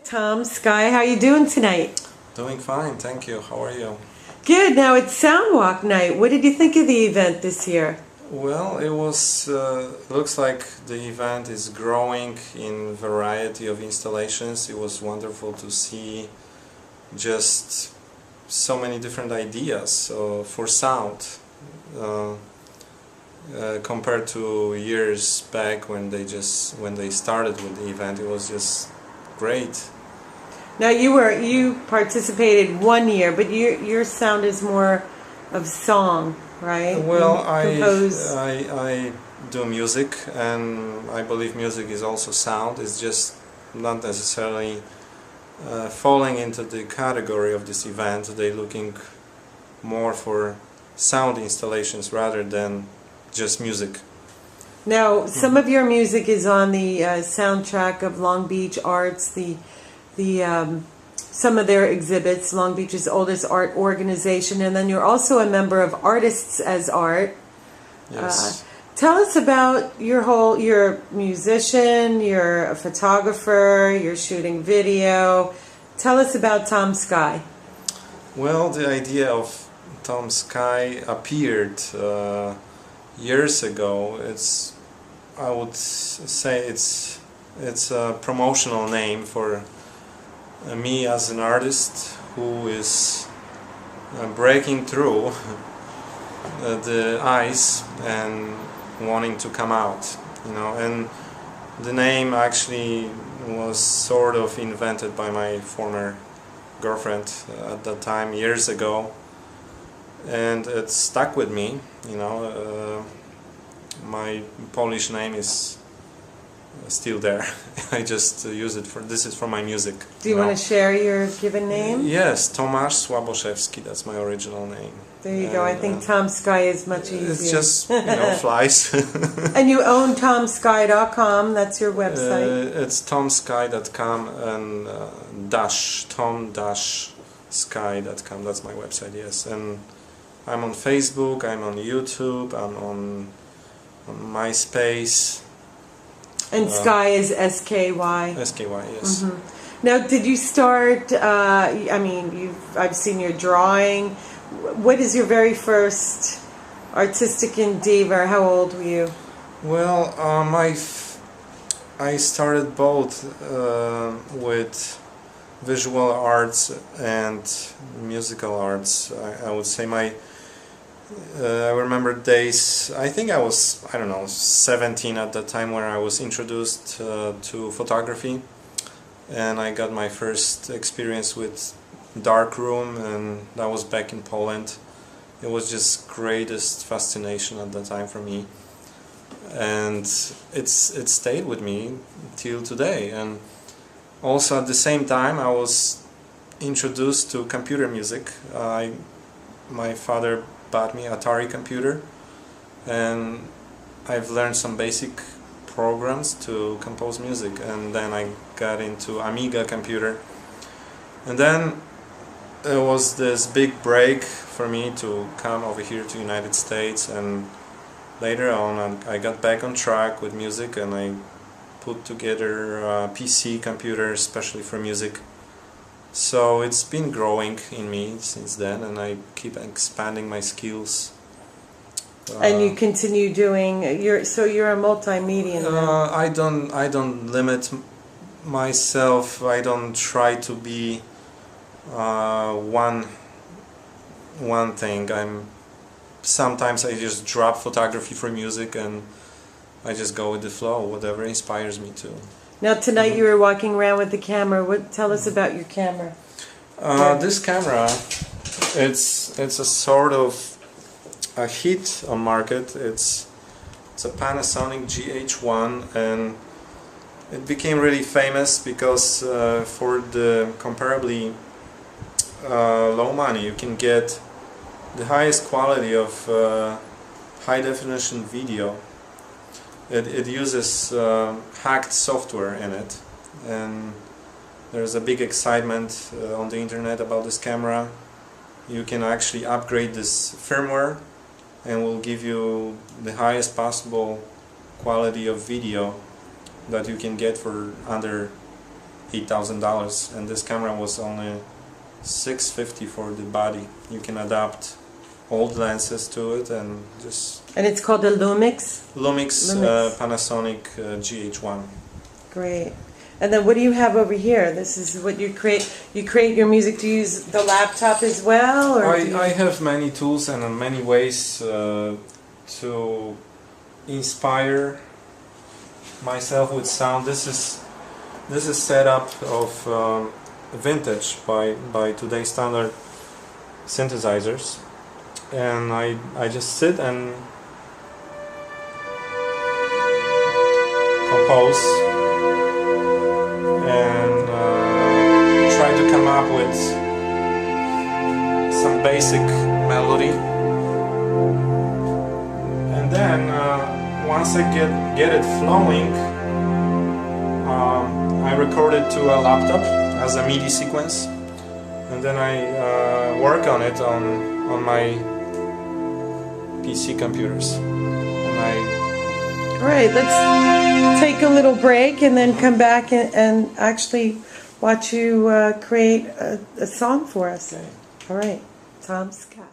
Tom, Sky, how you doing tonight? Doing fine, thank you. How are you? Good. Now it's Soundwalk night. What did you think of the event this year? Well, it was. Looks like the event is growing in variety of installations. It was wonderful to see just so many different ideas for sound compared to years back when they started with the event. It was just great. Now you participated 1 year, but your sound is more of song, right? Well, compose. I do music, and I believe music is also sound. It's just not necessarily falling into the category of this event. They're looking more for sound installations rather than just music. Now, some of your music is on the soundtrack of Long Beach Arts, some of their exhibits, Long Beach's oldest art organization, and then you're also a member of Artists as Art. Yes. Tell us about you're a musician, you're a photographer, you're shooting video. Tell us about Tom Sky. Well, the idea of Tom Sky appeared years ago. I would say it's a promotional name for me as an artist who is breaking through the ice and wanting to come out, and the name actually was sort of invented by my former girlfriend at that time, years ago, and it stuck with me. My Polish name is still there. I just use it this is for my music. Do you want to share your given name? Yes, Tomasz Słaboszewski, that's my original name. There you go. I think Tom Sky is much easier. It's just, flies. And you own tomsky.com, that's your website? It's tomsky.com and tom-sky.com, that's my website, yes. And I'm on Facebook, I'm on YouTube, I'm on MySpace. And Sky is S-K-Y? S-K-Y, yes. Mm-hmm. Now, did you start, I've seen your drawing. What is your very first artistic endeavor? How old were you? Well, I started both with visual arts and musical arts. I would say I remember days, I think I was, 17 at that time, where I was introduced to photography, and I got my first experience with darkroom, and that was back in Poland. It was just greatest fascination at that time for me, and it stayed with me till today. And also at the same time I was introduced to computer music. My father bought me an Atari computer, and I've learned some basic programs to compose music, and then I got into Amiga computer, and then it was this big break for me to come over here to United States, and later on I got back on track with music, and I put together a PC computer especially for music. So it's been growing in me since then, and I keep expanding my skills. And you continue doing. You're a multimedia now. I don't limit myself. I don't try to be one thing. Sometimes I just drop photography for music, and I just go with the flow, whatever inspires me to. Now tonight you were walking around with the camera. Tell us about your camera. This camera, it's a sort of a hit on market. It's a Panasonic GH1, and it became really famous because for the comparably low money you can get the highest quality of high definition video. It uses hacked software in it, and there's a big excitement on the internet about this camera. You can actually upgrade this firmware, and will give you the highest possible quality of video that you can get for under $8,000, and this camera was only $650 for the body. You can adapt old lenses to it and just... And it's called the Lumix? Lumix. Panasonic GH1. Great. And then what do you have over here? This is what you create. You create your music to use the laptop as well? Or I have many tools and many ways to inspire myself with sound. This is setup of vintage by today's standard synthesizers, and I just sit and compose and try to come up with some basic melody, and then once I get it flowing, I record it to a laptop as a MIDI sequence, and then I work on it on my PC computers. All right, let's take a little break and then come back and actually watch you create a song for us. Okay. All right, Tom Scott.